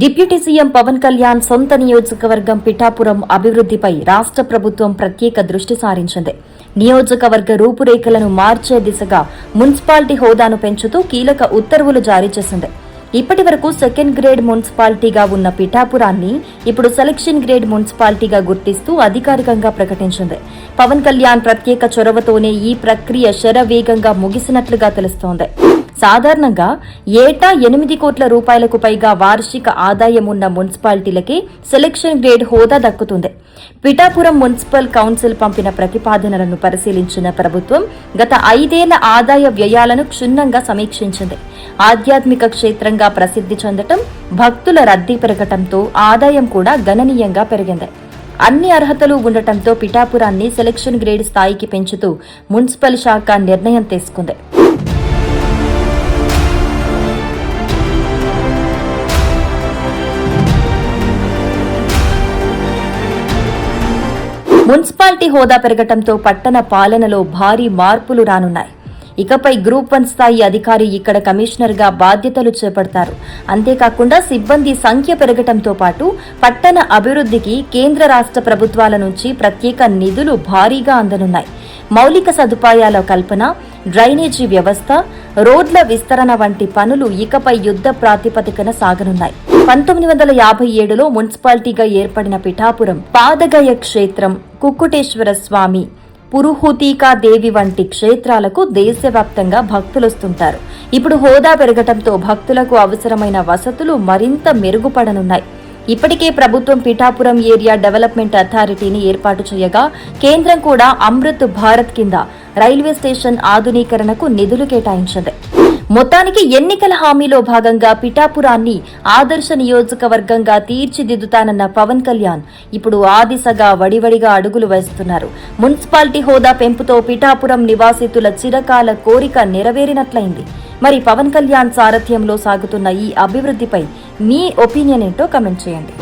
Deputy CM Pawan Kalyan సొంత నియోజకవర్గం పిఠాపురం అభివృద్ధిపై రాష్ట్ర ప్రభుత్వం ప్రత్యేక దృష్టి సారించింది. నియోజకవర్గ రూపురేఖలను మార్చే దిశగా మున్సిపాలిటీ హోదాను పెంచుతూ కీలక ఉత్తర్వులు జారీ చేసింది. ఇప్పటి వరకు సెకండ్ గ్రేడ్ మున్సిపాలిటీగా ఉన్న పిఠాపురాన్ని ఇప్పుడు సెలక్షన్ గ్రేడ్ మున్సిపాలిటీగా గుర్తిస్తూ అధికారికంగా ప్రకటించింది. పవన్ కళ్యాణ్ ప్రత్యేక చొరవతోనే ఈ ప్రక్రియ శరవేగంగా ముగిసినట్లుగా తెలుస్తోంది. సాధారణంగా ఏటా 8 కోట్ల రూపాయలకు పైగా వార్షిక ఆదాయం ఉన్న మున్సిపాలిటీలకే సెలక్షన్ గ్రేడ్ హోదా దక్కుతుంది. పిఠాపురం మున్సిపల్ కౌన్సిల్ పంపిన ప్రతిపాదనలను పరిశీలించిన ప్రభుత్వం గత 5 ఏళ్ల ఆదాయ వ్యయాలను క్షుణ్ణంగా సమీక్షించింది. ఆధ్యాత్మిక క్షేత్రంగా ప్రసిద్ధి చెందటం, భక్తుల రద్దీ పెరగటంతో ఆదాయం కూడా గణనీయంగా పెరిగింది. అన్ని అర్హతలు ఉండటంతో పిఠాపురాన్ని సెలక్షన్ గ్రేడ్ స్థాయికి పెంచుతూ మున్సిపల్ శాఖ నిర్ణయం తీసుకుంది. మున్సిపాలిటీ హోదా పెరగటంతో పట్టణ పాలనలో భారీ మార్పులు రానున్నాయి. ఇకపై గ్రూప్ 1 స్థాయి అధికారి ఇక్కడ కమిషనర్గా బాధ్యతలు చేపడతారు. అంతేకాకుండా సిబ్బంది సంఖ్య పెరగటంతో పాటు పట్టణ అభివృద్ధికి కేంద్ర రాష్ట్ర ప్రభుత్వాల నుంచి ప్రత్యేక నిధులు భారీగా అందనున్నాయి. మౌలిక సదుపాయాల కల్పన, డ్రైనేజీ వ్యవస్థ, రోడ్ల విస్తరణ వంటి పనులు ఇకపై యుద్ధ ప్రాతిపదికన సాగనున్నాయి. 1957లో మున్సిపాలిటీగా ఏర్పడిన పిఠాపురం పాదగయ క్షేత్రం, కుక్కుటేశ్వర స్వామి, పురుహూతికా దేవి వంటి క్షేత్రాలకు దేశవ్యాప్తంగా భక్తులొస్తుంటారు. ఇప్పుడు హోదా పెరగటంతో భక్తులకు అవసరమైన వసతులు మరింత మెరుగుపడనున్నాయి. ఇప్పటికే ప్రభుత్వం పిఠాపురం ఏరియా డెవలప్మెంట్ అథారిటీని ఏర్పాటు చేయగా కేంద్రం కూడా అమృత్ భారత్ కింద రైల్వే స్టేషన్ ఆధునీకరణకు నిధులు కేటాయించింది. మొత్తానికి ఎన్నికల హామీలో భాగంగా పిఠాపురాన్ని ఆదర్శ నియోజకవర్గంగా తీర్చిదిద్దుతానన్న పవన్ కళ్యాణ్ ఇప్పుడు ఆ దిశగా వడివడిగా అడుగులు వేస్తున్నారు. మున్సిపాలిటీ హోదా పెంపుతో పిఠాపురం నివాసితుల చిరకాల కోరిక నెరవేరినట్లయింది. మరి పవన్ కళ్యాణ్ సారథ్యంలో సాగుతున్న ఈ అభివృద్ధిపై మీ ఒపీనియన్ ఏంటో కమెంట్ చేయండి.